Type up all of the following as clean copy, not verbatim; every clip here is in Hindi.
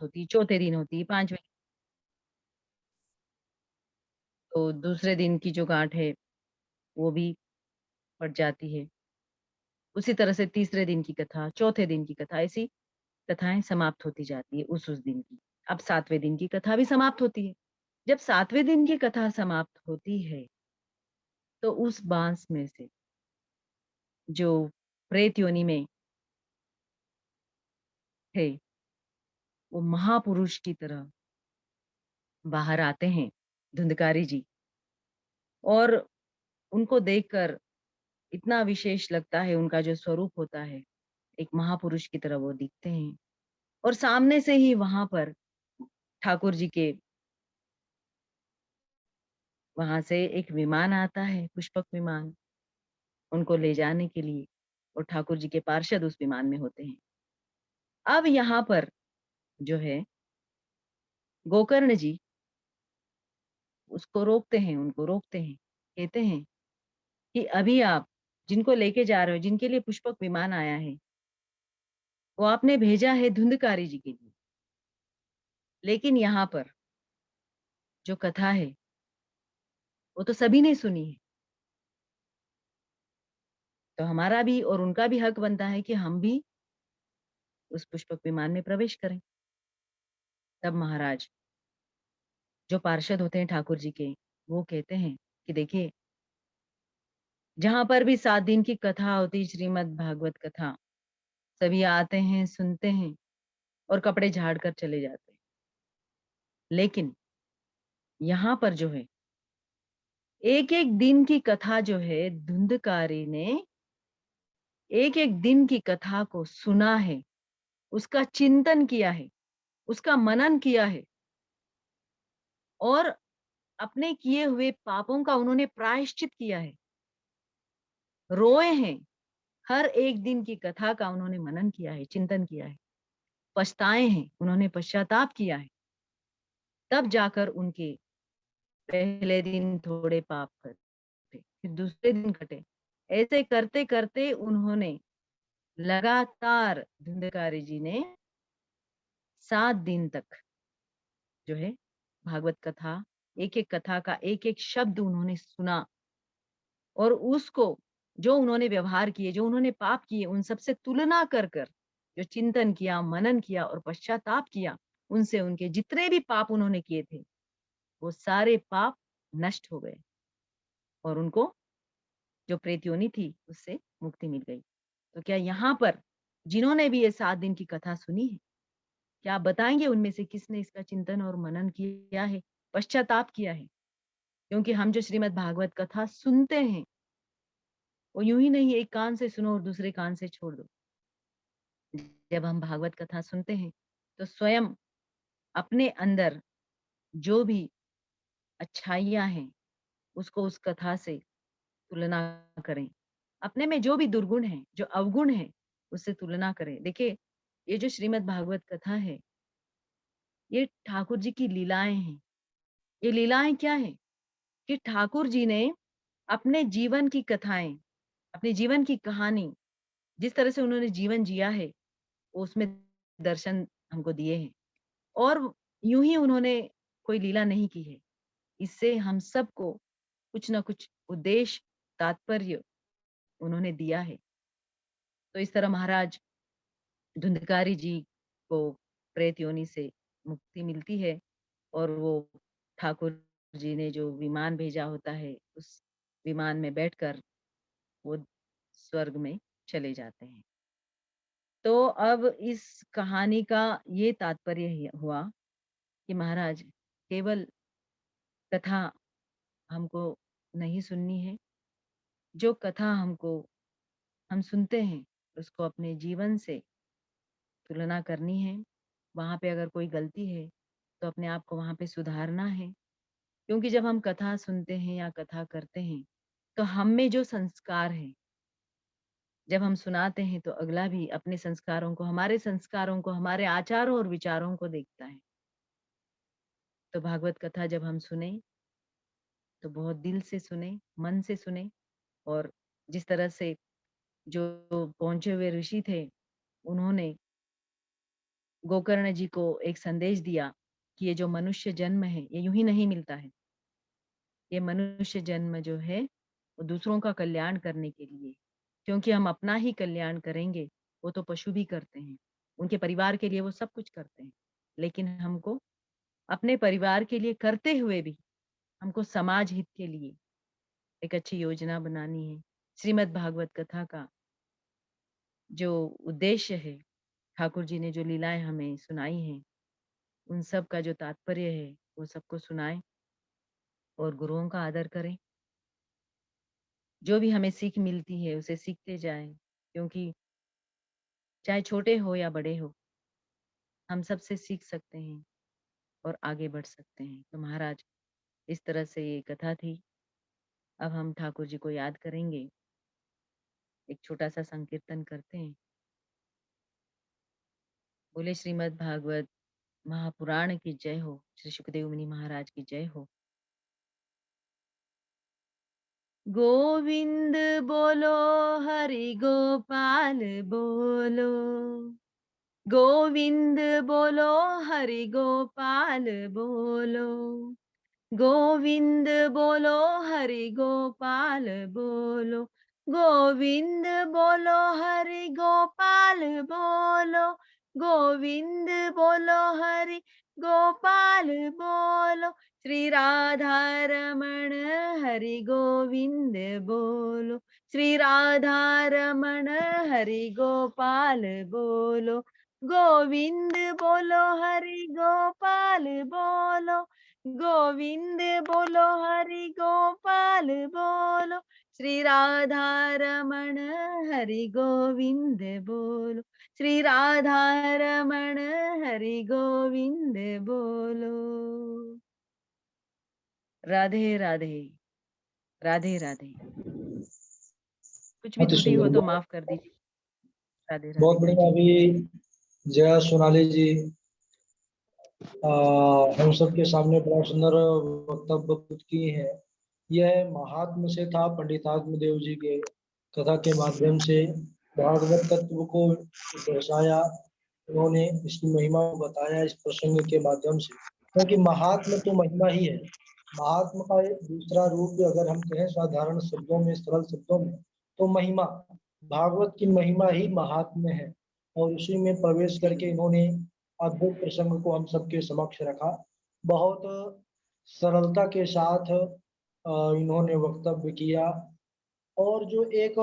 होती, चौथे दिन होती, 5वें, तो दूसरे दिन की जो गाँठ है, वो भी पड़ जाती है। उसी तरह से तीसरे दिन की कथा, चौथे दिन की कथा, ऐसी कथाएँ समाप्त होती जाती है उस दिन की। अब 7वें दिन की कथा भी समाप्त होती है। जब 7वें दिन की कथा समाप्त होती है, तो उस बाँस में से जो प्रेत योनि में थे, वो महापुरुष की तरह बाहर आते हैं, धुंधकारी जी, और उनको देखकर इतना विशेष लगता है, उनका जो स्वरूप होता है, एक महापुरुष की तरह वो दिखते हैं। और सामने से ही वहाँ पर ठाकुर जी के वहाँ से एक विमान आता है, पुष्पक विमान, उनको ले जाने के लिए, और ठाकुर जी के पार्षद उस विमान में होते हैं। अब यहाँ पर जो है गोकर्ण जी उसको रोकते हैं, उनको रोकते हैं, कहते हैं कि अभी आप जिनको लेके जा रहे हो, जिनके लिए पुष्पक विमान आया है, वो आपने भेजा है धुंधकारी जी के लिए। लेकिन यहाँ पर जो कथा है, वो तो सभी ने सुनी है। तो हमारा भी और उनका भी हक बनता है कि हम भी उस पुष्पक विमान में प्रवेश करें। तब महाराज जो पार्षद होते हैं ठाकुर जी के, वो कहते हैं कि देखिए, जहाँ पर भी 7 दिन की कथा होती, श्रीमद् भागवत कथा, सभी आते हैं, सुनते हैं और कपड़े झाड़ कर चले जाते हैं। लेकिन यहाँ पर जो है, एक-एक दिन की कथा जो है, धुंधकारी ने एक-एक दिन की कथा को सुना है, उसका चिंतन किया है, उसका मनन किया है, और अपने किए हुए पापों का उन्होंने प्रायश्चित किया है, रोए हैं। हर एक दिन की कथा का उन्होंने मनन किया है, चिंतन किया है, पछताए हैं, उन्होंने पश्चाताप किया है। तब जाकर उनके पहले दिन थोड़े पाप कटे, फिर दूसरे दिन कटे। ऐसे करते-करते उन्होंने लगातार, धुंधकारी जी ने 7 दिन तक जो है भागवत कथा, एक-एक कथा का एक-एक शब्द उन्होंने सुना, और उसको जो उन्होंने व्यवहार किए, जो उन्होंने पाप किए, उन सब से तुलना कर कर जो चिंतन किया, मनन किया और पश्चाताप किया, उनसे उनके जितने भी पाप उन्होंने किए थे, वो सारे पाप नष्ट हो गए, और उनको जो प्रेत योनि थी, उससे मुक्ति मिल गई। तो क्या यहाँ पर जिन्होंने भी ये 7 दिन की कथा सुनी है, क्या आप बताएँगे उनमें से किसने इसका चिंतन और मनन किया है, पश्चाताप किया है? क्योंकि हम जो श्रीमद् भागवत कथा सुनते हैं, वो यूँ ही नहीं, एक कान से सुनो और दूसरे कान से छोड़ दो। जब हम भागवत कथा सुनते हैं, तो स्वयं अपने अंदर जो भी अच्छाइयाँ हैं, उसको उस कथा से तुलना करें। अपने में जो भी दुर्गुण है, जो अवगुण है, उससे तुलना करें। देखिए, ये जो श्रीमद् भागवत कथा है, ये ठाकुर जी की लीलाएँ हैं। ये लीलाएँ क्या हैं? कि ठाकुर जी ने अपने जीवन की कथाएँ, अपने जीवन की कहानी, जिस तरह से उन्होंने जीवन जिया है, वो उसमें दर्शन हमको दिए हैं। और यूँ ही उन्होंने कोई लीला नहीं की है। इससे हम सबको कुछ न कुछ उद्देश्य, तात्पर्य उन्होंने दिया है। तो इस तरह महाराज धुंधकारी जी को प्रेत योनि से मुक्ति मिलती है, और वो ठाकुर जी ने जो विमान भेजा होता है, उस विमान में बैठकर वो स्वर्ग में चले जाते हैं। तो अब इस कहानी का ये तात्पर्य हुआ कि महाराज केवल कथा हमको नहीं सुननी है, जो कथा हम सुनते हैं, उसको अपने जीवन से तुलना करनी है। वहाँ पे अगर कोई गलती है, तो अपने आप को वहाँ पे सुधारना है। क्योंकि जब हम कथा सुनते हैं या कथा करते हैं, तो हम में जो संस्कार हैं, जब हम सुनाते हैं, तो अगला भी अपने संस्कारों को, हमारे संस्कारों को, हमारे आचारों और विचारों को देखता है। तो भागवत कथा जब हम सुने, तो बहुत दिल से सुने, मन से सुने, और जिस तरह से जो पहुँचे हुए ऋषि थे, उन्होंने गोकर्ण जी को एक संदेश दिया कि ये जो मनुष्य जन्म है ये यूं ही नहीं मिलता है। ये मनुष्य जन्म जो है वो दूसरों का कल्याण करने के लिए, क्योंकि हम अपना ही कल्याण करेंगे, वो तो पशु भी करते हैं, उनके परिवार के लिए वो सब कुछ करते हैं, लेकिन हमको अपने परिवार के लिए करते हुए भी हमको समाज हित के लिए एक अच्छी योजना बनानी है। श्रीमद् भागवत कथा का जो उद्देश्य है, ठाकुर जी ने जो लीलाएं हमें सुनाई हैं, उन सब का जो तात्पर्य है वो सबको सुनाएं और गुरुओं का आदर करें। जो भी हमें सीख मिलती है उसे सीखते जाएं, क्योंकि चाहे छोटे हो या बड़े हो, हम सबसे सीख सकते हैं और आगे बढ़ सकते हैं। तो महाराज, इस तरह से ये कथा थी। अब हम ठाकुर जी को याद करेंगे, एक छोटा सा संकीर्तन करते हैं। बोले श्रीमद् भागवत महापुराण की जय हो, श्री सुखदेव मुनि महाराज की जय हो। गोविंद बोलो, हरि गोपाल बोलो, गोविंद बोलो, हरि गोपाल बोलो, गोविंद बोलो, हरि गोपाल बोलो, गोविंद बोलो, हरि गोपाल बोलो, गोविंद बोलो, हरि गोपाल बोलो, श्री राधा रमण हरि गोविंद बोलो, श्री राधा रमण हरि गोपाल बोलो, गोविंद बोलो, हरि गोपाल बोलो, गोविंद बोलो, हरि गोपाल बोलो, श्री राधा रमण हरि गोविंद बोलो, श्री राधा रमण हरि गोविंद बोलो। राधे राधे, राधे राधे। कुछ भी अति त्रुटि हो सुंदर, तो माफ कर दीजिए। राधे राधे बहुत गुरु बढ़िया। जी। अभी जया सोनाली जी हम सबके सामने बड़ा सुंदर वक्तव्य प्रस्तुत किए हैं। यह महात्म से था, पंडितात्म देव जी के कथा के माध्यम से भागवत तत्व को दर्शाया। उन्होंने इसकी महिमा को बताया इस प्रसंग के माध्यम से, क्योंकि महात्म तो महिमा ही है। महात्म का एक दूसरा रूप अगर हम कहें साधारण शब्दों में, सरल शब्दों में, तो महिमा, भागवत की महिमा ही महात्म्य है। और उसी में प्रवेश जी करके इन्होंने अद्भुत प्रसंग को हम सबके समक्ष रखा। बहुत सरलता के साथ इन्होंने वक्तव्य किया। और जो एक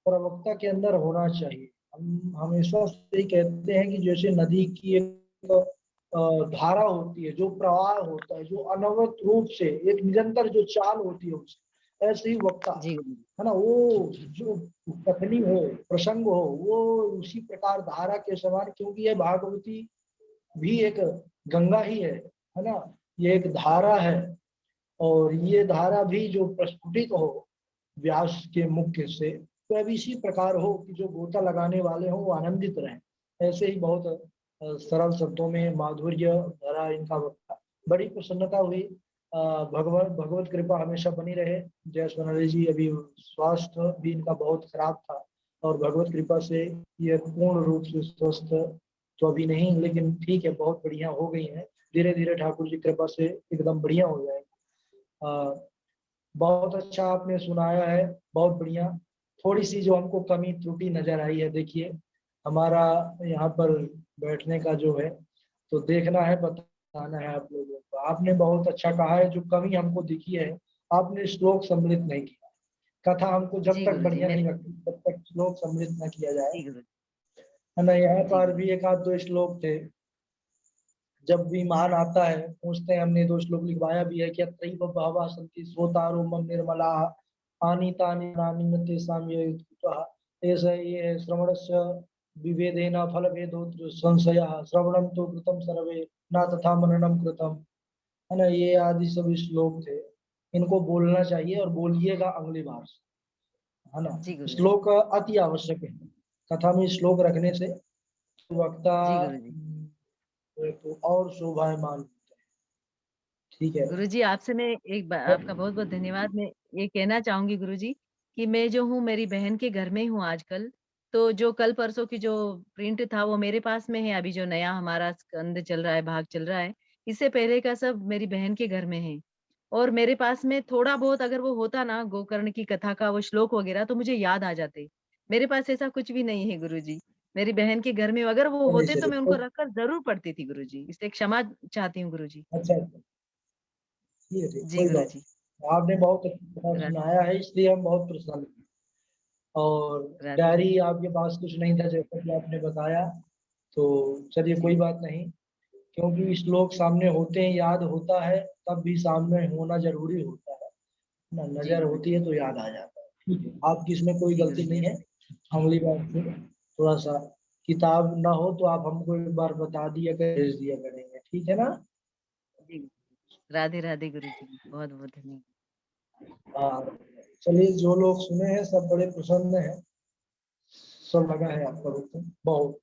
प्रवक्ता के अंदर होना चाहिए, हम हमेशा से ही कहते हैं कि जैसे नदी की एक धारा होती है, जो प्रवाह होता है, जो अनवरत रूप से एक निरंतर जो चाल होती है उससे, ऐसे ही वक्ता, जी गुरु जी। है ना, वो जो कथनी हो, प्रसंग हो, वो उसी प्रकार धारा के समान, क्योंकि ये भागवती भी एक गंगा ही है ना, ये एक धारा है। और ये धारा भी जो प्रस्फुटित हो व्यास के मुख्य से, तो अब इसी प्रकार हो कि जो गोता लगाने वाले हो वो आनंदित रहें। ऐसे ही बहुत सरल शब्दों में माधुर्य भरा इनका वक्ता। बड़ी प्रसन्नता हुई। भगवत भगवत कृपा हमेशा बनी रहे। जय सोनाली जी, अभी स्वास्थ्य भी इनका बहुत खराब था और भगवत कृपा से ये पूर्ण रूप से स्वस्थ तो अभी नहीं, लेकिन ठीक है, बहुत बढ़िया हो गई है। धीरे धीरे ठाकुर जी कृपा से एकदम बढ़िया हो जाएगी। बहुत अच्छा आपने सुनाया है, बहुत बढ़िया। थोड़ी सी जो हमको कमी त्रुटि नजर आई है, देखिए हमारा यहाँ पर बैठने का जो है, तो देखना है, बताना है आप लोगों को। आपने बहुत अच्छा कहा है, जो कमी हमको दिखी है, आपने श्लोक सम्मिलित नहीं किया। कथा हमको जब जी तक गुरु जी। बढ़िया मैं नहीं लगती तब तक श्लोक सम्मिलित न किया जाए, जी गुरु जी। है ना। यहाँ जी पर गुरु भी जी। एक आध दो श्लोक थे। जब भी मान आता है पूछते हैं, हमने दो श्लोक लिखवाया भी है कि अत्रैव बहवः सन्ति श्रोतारो मम निर्मला आनी तानि नानि न तेषां ये कुतः। ऐसा ये श्रवणस्य विभेदेन फलभेदो संशयः श्रवणं तो कृतं सर्वे न तथा मननम कृतम, है ना। ये आदि सभी श्लोक थे, इनको बोलना चाहिए और बोलिएगा अगली बार से, है ना। जी गुरु जी। श्लोक अति आवश्यक है। कथा में श्लोक रखने से वक्ता जी गुरु जी। तो और शोभायमान होता है। ठीक है। गुरुजी, आपसे मैं आपका बहुत बहुत धन्यवाद। मैं ये कहना चाहूंगी गुरुजी कि मैं जो हूँ मेरी बहन के घर में हूँ आजकल, तो जो कल परसों की जो प्रिंट था वो मेरे पास में है, अभी जो नया हमारा स्कंद चल रहा है, भाग चल रहा है, इससे पहले का सब मेरी बहन के घर में है। और मेरे पास में थोड़ा बहुत अगर वो होता ना गोकर्ण की कथा का वो श्लोक वगैरह तो मुझे याद आ जाते। मेरे पास ऐसा कुछ भी नहीं है गुरुजी। मेरी बहन के घर में अगर वो चलिए होते तो चलिए मैं उनको रखकर ज़रूर पढ़ती थी गुरुजी। इसलिए क्षमा चाहती हूँ गुरुजी। अच्छा अच्छा, ठीक है ठीक, जी कोई बात गुरुजी। नहीं। आपने बहुत अच्छी बात राधे सुनाया है, इसलिए हम बहुत प्रसन्न हैं। और राधे डायरी राधे। आपके पास कुछ नहीं था जैसा कि आपने बताया, तो चलिए कोई जी, बात नहीं। क्योंकि श्लोक सामने होते हैं, याद होता है, तब भी सामने होना जरूरी होता है ना, जी नजर होती गुरुजी। है तो याद आ जाता है। ठीक है, आपकी इसमें कोई जी गलती गुरुजी। नहीं है। अगली बार से थोड़ा सा किताब ना हो तो आप हमको एक बार बता दिया कर भेज दिया करेंगे, ठीक है ना। जी, राधे राधे गुरुजी। बहुत-बहुत धन्यवाद। हाँ, चलिए, जो लोग सुने हैं सब बड़े प्रसन्न हैं, सब लगा है आपका रुतन बहुत।